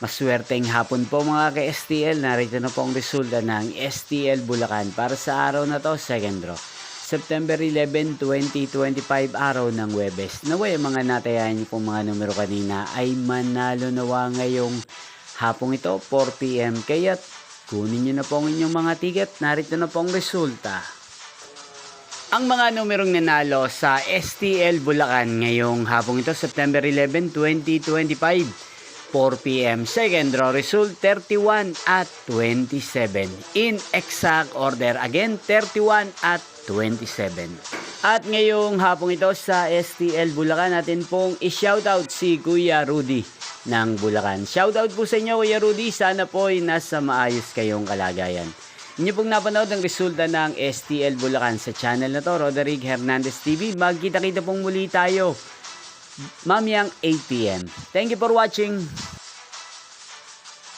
Maswerteng hapon po mga ka-STL. Narito na po ang resulta ng STL Bulacan para sa araw na to, second draw. September 11, 2025, araw ng Huwebes. Naway mga natayan niyo pong mga numero kanina ay manalo nawa ngayong hapong ito, 4 PM. Kaya kunin niyo na po ang inyong mga ticket. Narito na po ang resulta. Ang mga numerong nanalo sa STL Bulacan ngayong hapong ito, September 11, 2025. 4 PM. Second draw result 31 at 27. In exact order again 31 at 27. At ngayong hapong ito sa STL Bulacan natin pong i-shoutout si Kuya Rudy ng Bulacan. Shoutout po sa inyo Kuya Rudy. Sana po ay nasa maayos kayong kalagayan. Inyo pong napanood ang resulta ng STL Bulacan sa channel na to, Roderick Hernandez TV. Magkita-kita pong muli tayo mamayang 8 PM. Thank you for watching.